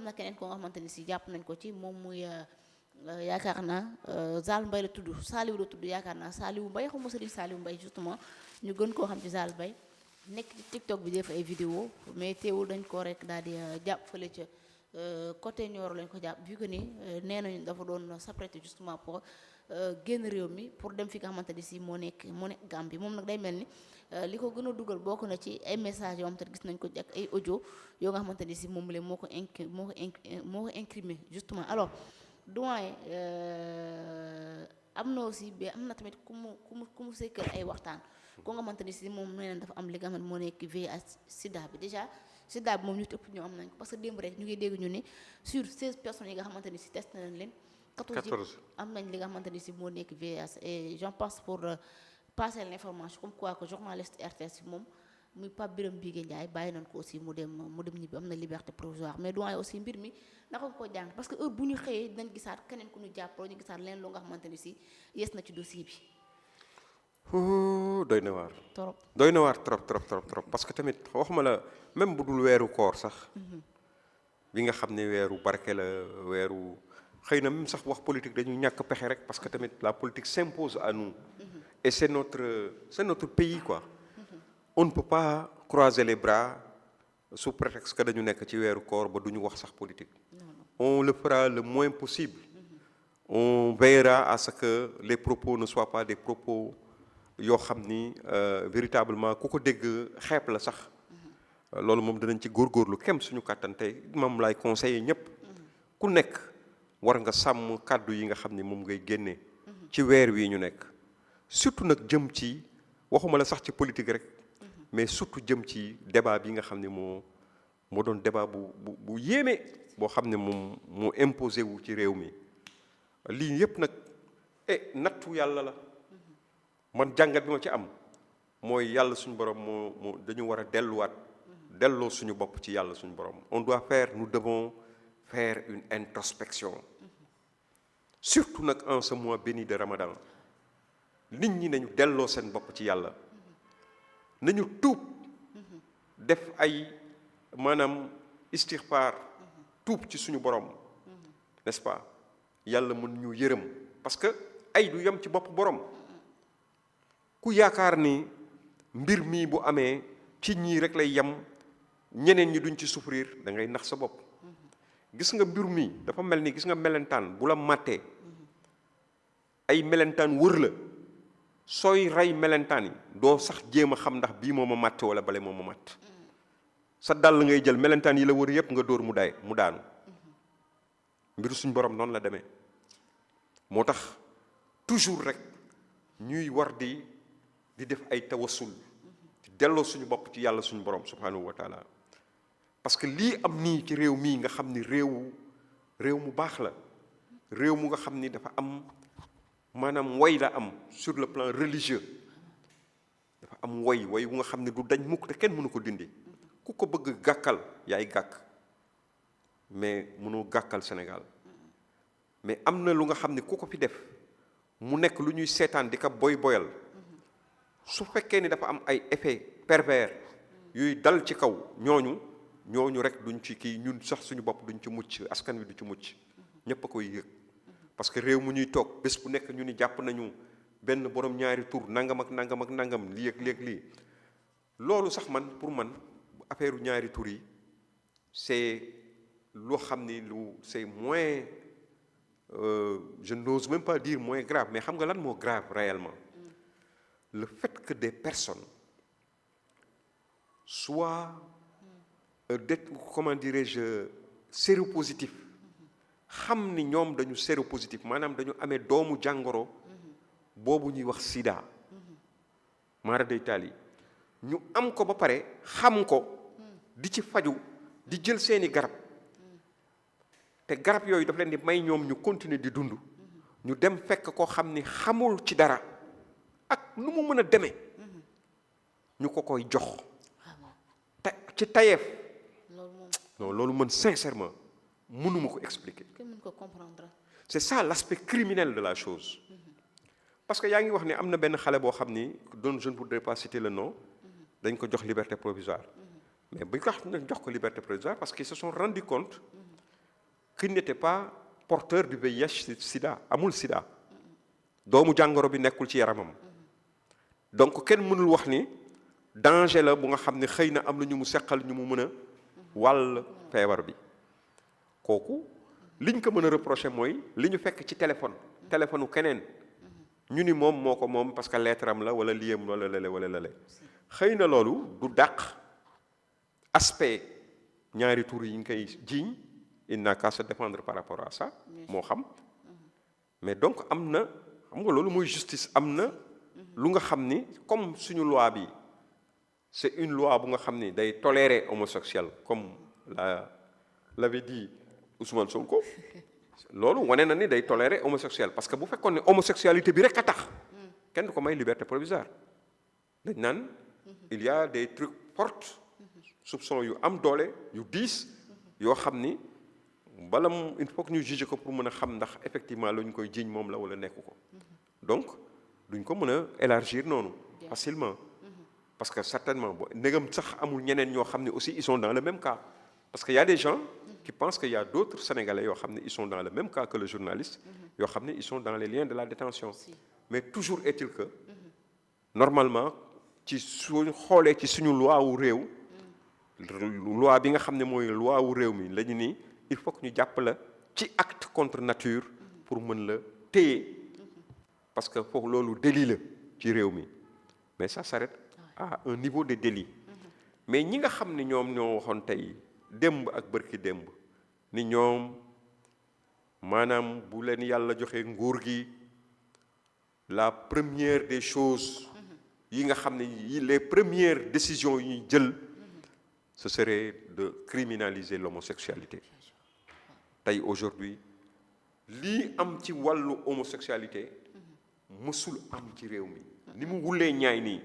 na keneen koo nga xamante ni si jàpp nañ ko ci moom muy yaakaar naa Zal Mbaye la tudd Saliou la tudd yaakaar naa Saliou Mbaye xaw ma Serigne Saliou Mbaye justement ñu gën koo xam ci Zal Mbaye nekk ci TikTok bi def ay vidéo mais teewul dañ ko rek daal di jàpp fële ca côté Nioro lañ ko jàpp vu que ni nee nañu dafa doon s'apprêter justement pour génn réew mi pour dem fi nga xamante ni si moo nekk Gambie moom nag day mel ni li ko gën a dugal bokk na ci ay messages yoo xamante ni gis nañ ko ak ay audio yoo nga xamante ni si moom la moo ko incrimé justement alors doyen am na aussi ba am na tamit ku mu sekkal ay waxtaan ko nga xamante ni si moom nee na dafa am li nga xamante moo nekk VIH sida bi déjà sida bi moom ñu ëpp ñoo am nañ ko parce que démb rek ñu ngi dégg ñu ni sur 16 personnes yi nga xamante ni si testé nañ leen 14 am nañ li nga xamante ni si moo nekk VIH et j'en passe pour passer l'information comme quoi que journaliste RTS moom muy Pape Birame Bigué Ndiaye bàyyi nañ ko aussi mu dem ñibbi am na liberté provisoire mais doyen aussi mbir mi naka nga ko jàng parce que heure bu ñu xëyee dinañ gisaat keneen ku ñu jàpp ñu gisaat leen lu nga xamante ni si yes na ci dossier bi. doy na waar. trop doy na waar trop parce que tamit waxuma la même bu dul weeru koor sax. bi nga xam ne weeru barke la weeru xëy na même sax wax politique dañu ñàkk pexe rek parce que tamit la politique s'impose à nous. et c'est notre pays quoi. on ne peut pas croiser les bras sous prétexte que dañu nekk ci weeru koor ba duñu wax sax politique. on le fera le moins possible. on veillera à ce que les propos ne soient pas des propos yoo xam ni véritablement ku ko dégg xeeb la sax. loolu moom danañ ci góorgóorlu kem suñu kàttan tey moom laay conseiller ñëpp. ku nekk war nga sàmm kàddu yi nga xam ni moom ngay génnee. ci weer wii ñu nekk. surtout nag jëm ci waxuma la sax ci politique rek. mais surtout jëm ci débat bi nga xam ne moo doon débat bu yéeme boo xam ne moom moo imposé wu ci réew mi lii yépp nag nattu yàlla la man jàngat bi ma ci am mooy yàlla suñu borom moo dañu war a delloo suñu bopp ci yàlla suñu borom nous devons faire une introspection surtout nag en ce mois béni de Ramadan nit ñi nañu delloo seen bopp ci yàlla nañu tuub def ay maanaam istighfar tuub ci suñu borom n'est-ce pas yàlla mën ñu yërëm parce que ay du yem ci bopp borom ku yaakaar ni mbir mii bu amee ci ñii rek lay yem ñeneen ñi duñ ci souffrir da ngay nax sa bopp gis nga mbir mii dafa mel ni gis nga melentaan bu la màttee ay melentaan wër la sooy rey melentaan yi doo sax jéem a xam ndax bii moo ma màtt wala bale moo ma màtt sa dàll ngay jël melentaan yi la wër yépp nga dóor mu daanu mbiru suñ borom noonu la demee moo tax toujours rek ñuy war di def ay tawassul di delloo suñu bopp ci yàlla suñu borom subhanahu wa taala parce que lii am nii ci réew mii nga xam ni réew mu baax la réew mu nga xam ni dafa am maanaam woy la am sur le plan religieux dafa am woy wu nga xam ne du dañ mukk te kenn mënu ko dindi ku ko bëgg gàkkal yaay gàkk mais mënoo gàkkal Sénégal mais am na lu nga xam ne ku ko fi def mu nekk lu ñuy seetaan di ko boyal su fekkee ni dafa am ay effet pervers yuy dal ci kaw ñooñu rek duñ ci kii ñun sax suñu bopp duñ ci mucc askan wi du ci mucc ñépp a koy yëg parce que réew mu ñuy toog bés bu nekk ñu ni jàpp nañu benn borom ñaari tur nangam ak nangam lii ak lii loolu sax pour man affaire ñaari tur yi c'est loo xam ni c'est moins je n'ose même pas dire moins grave mais xam nga lan moo grave réellement le fait que des personnes soient comment dirais-je séropositif xam ni ñoom dañu séropositif maanaam dañu amee doomu jàngoro boobu ñuy wax sida maara day taali ñu am ko ba pare xam ko di ci faju di jël seeni garab te garab yooyu daf leen di may ñoom ñu continuer di dund ñu dem fekk koo xam ni xamul ci dara ak nu mu mën a demee ñu ko koy jox te ci tayeef non loolu man sincèrement mënuma ko expliquer. kenn mën ko comprendre. c'est ça l'aspect criminel de la chose parce que yaa ngi wax ne am na benn xale boo xam ni doon je ne voudrais pas citer le nom dañ ko jox liberté provisoire mais bu ñu ko jox ko liberté provisoire parce qu'ils se sont rendu compte qui n'était pas porteur du VIH sida amul sida doomu jàngoro bi nekkul ci yaramam donc kenn mënul wax ni danger la bu nga xam ne xëy na am na ñu mu seqal ñu mu mën a wàll feebar bi kooku liñ ko mën a reprocher mooy li ñu fekk ci téléphone u keneen ñu ni moom moo ko moom parce que lettre am la wala liyam wala lale wala lale xëy na loolu du dàq aspect ñaari tur yi ñu koy jiiñ il n'a qu'à se défendre par rapport à ça moo xam mais donc am na xam nga loolu mooy justice am na lu nga xam ni comme suñu loi bi c'est une loi bu nga xam ni day tolérer homosexuel comme l'avait dit Ousmane Sonko loolu wane na ni day tolérer homosexuel parce que bu fekkoon ne homosexualité bi rek a tax kenn du ko may liberté provisoire dañ naan il y a des trucs forts soupçons yu am doole yu diis yoo xam ni bala mu il faut que ñu juger ko pour mën a xam ndax effectivement la ñu koy jiiñ moom la wala nekku ko donc duñ ko mën a élargir noonu facilement parce que certainement bo ndegam sax amul ñeneen ñoo xam ne aussi ils sont dans le même cas parce que y a des gens qui pensent qu'il y a d'autres Sénégalais yoo xam ne ils sont dans le même cas que le journaliste yoo xam ne ils sont dans les liens de la détention mais toujours est-il que normalement ci suñu xoolee ci suñu loi wu réew loi bi nga xam ne mooy loi wu réew mi la ñu ni il faut que ñu jàpp la ci acte contre nature pour mën la téye parce que foofu loolu délit la ci réew mi mais ça s'arrête à un niveau de délit mais ñi nga xam ne ñoom ñoo waxoon tey démb ak bërki démb ni ñoom maanaam bu leen yàlla joxe nguur gi la première des choses yi nga xam ne les premières décisions yi ñuy jël ce serait de criminaliser l'homosexualité tey aujourd'hui lii am ci wàllu homosexualité mësul am ci réew mi ni mu wulee ñaay nii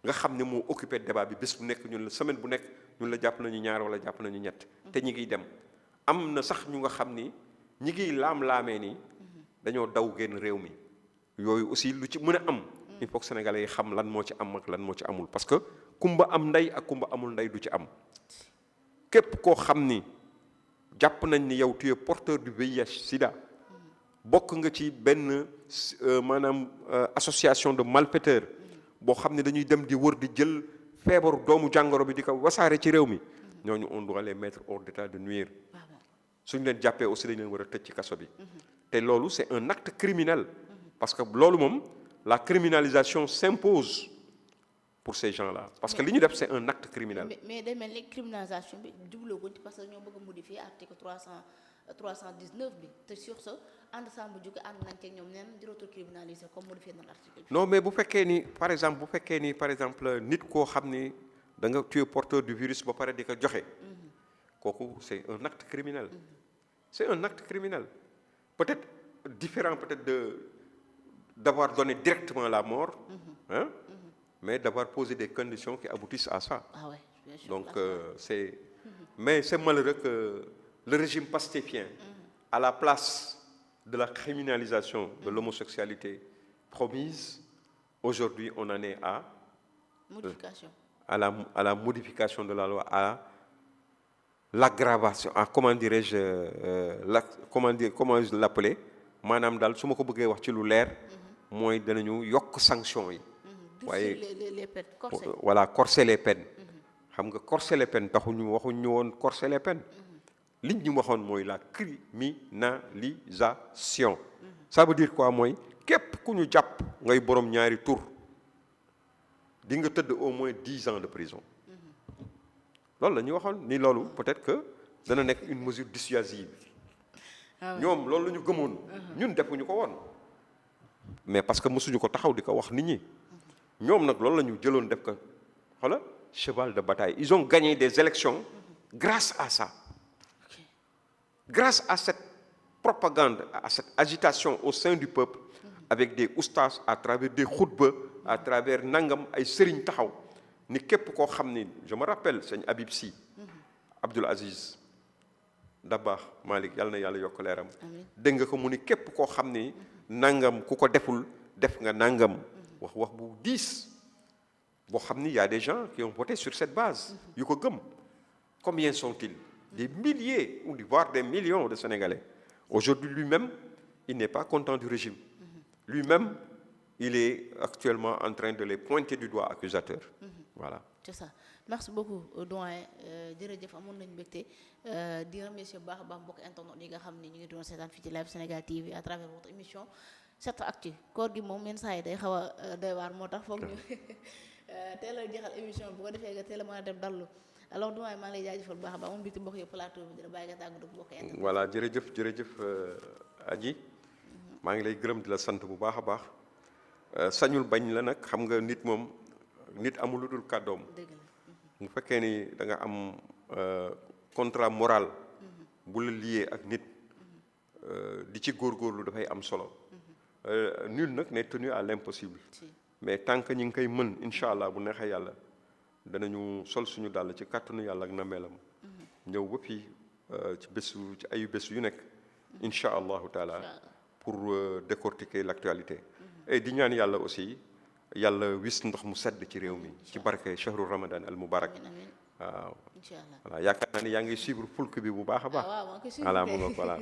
nga xam ne moo occupé débat bi bés bu nekk ñun la semaine bu nekk ñun la jàpp nañu ñaar wala jàpp nañu ñett te ñi ngiy dem am na sax ñu nga xam ni ñi ngiy laam-laamee ni dañoo daw génn réew mi yooyu aussi lu ci mën a am il faut que sénégalais yi xam lan moo ci am ak lan moo ci amul parce que kumba am ndey ak kumba amul ndey du ci am képp koo xam ni jàpp nañ ni yow tu es porteur du VIH sida bokk nga ci benn maanaam association de malfaiteurs boo xam ne dañuy dem di wër di jël feebaru doomu jàngoro bi di ko wasaare ci réew mi ñooñu on doit les mettre hors d'état de nuire suñu leen jàppee aussi dañ leen war a tëj ci kaso bi te loolu c'est un acte criminel parce que loolu moom la criminalisation s'impose pour ces gens-là parce que li ñu def c'est un acte criminel. mais day mel ni criminalisation bi jubloo ko ci parce que ñoo bëgg a modifier article 319 bi te sur ce ànd sàmm jóge ànd nañ ci ñoom neen dootul criminaliser comme modifier na l'article bi. non mais bu fekkee ni par exemple nit koo xam ni da nga tu es porteur du virus ba pare di ko joxe. kooku c'est un acte criminel. c'est un acte criminel peut-être différent peut-être d'avoir donné directement la mort. Hein? Mais d'avoir posé des conditions qui aboutissent à ça. Ah ouais, bien sûr. Donc mais c'est malheureux que le régime pastéfien, à la place de la criminalisation de l'homosexualité promise, aujourd'hui on en est à modification. À la modification de la loi, à l'aggravation, à comment dirais-je, comment je l'appelais, maanaam daal su ma ko bëggee wax ci lu leer mooy danañu yokk sanction yi. waaye les peines corsées. Voilà, corser les peines. xam nga corser les peines taxuñu waxuñu woon corser les peines. liñ ñu waxoon mooy la criminalisation. ça veut dire quoi mooy képp ku ñu jàpp ngay borom ñaari tur di nga tëdd au moins 10 ans de prison. loolu la ñu waxoon ni loolu peut-être que dana nekk une mesure dissuasive. ñoom loolu la ñu gëmoon. ñun defuñu ko woon. mais parce que mësuñu ko taxaw di ko wax nit ñi. ñoom nag loolu la ñu jëloon def ko xoola cheval de bataille ils ont gagné des élections grâce à ça. Grâce à cette propagande, à cette agitation au sein du peuple, avec des oustas, à travers des khutba, à travers nangam ay sëriñ taxaw ni képp koo xam ni je me rappelle sëñ Habib Sy, Abdoul Aziz Dabakh Malick yàlla na yàlla yokk leeram dégg nga ko mu ni képp koo xam ni nangam ku ko deful def nga nangam wax bu diis boo xam ni y a des gens qui ont voté sur cette base yu ko gëm. Combien sont-ils? des milliers ou voire des millions de Sénégalais. Aujourd'hui, lui-même, il n'est pas content du régime. Lui-même, il est actuellement en train de les pointer du doigt accusateur. Voilà. c'est ça merci beaucoup doyen jërëjëf amoon nañu mbégte di remercier bu baax a baax mbokk internet yi nga xam ne ñu ngi doon seetaan fii ci Live Sénégal TV à travers votre émission 7actu koor gi moom yenn saa yi day xaw a doy waar moo tax foog ñu teel a jeexal émission bu ko defee nga teel a mën a dem dallu alors doyen maa ngi lay jaajëfal bu baax a baax moom mbégte mbokk yi plateau bi dina bàyyi nga tàggu mbokk internet. Voilà jërëjëf Adji maa ngi lay gërëm di la sant bu baax a baax sañul bañ la nag xam nga nit moom nit amul lu dul kàddoom. dëgg la. mu fekkee ni da nga am contrat moral bu la lié ak nit di ci góorgóorlu dafay am solo nul nag n'est tenu à l'impossible mais tant que ñi ngi koy mën incha allah bu neexee yàlla danañu sol suñu dàll ci kàttanu yàlla ak na melam ñëw ba fii ci ayu bés yu nekk incha allahu taala pour décortiquer l'actualité et di ñaan yàlla aussi yàlla wis ndox mu sedd ci réew mi ci barke chahru ramadan al mubarak waaw incha allah voilà yaakaar naa ni yaa ngi suivre fulk bi bu baax a baax waaw maa ngi koy suivre voilà mu nga voilà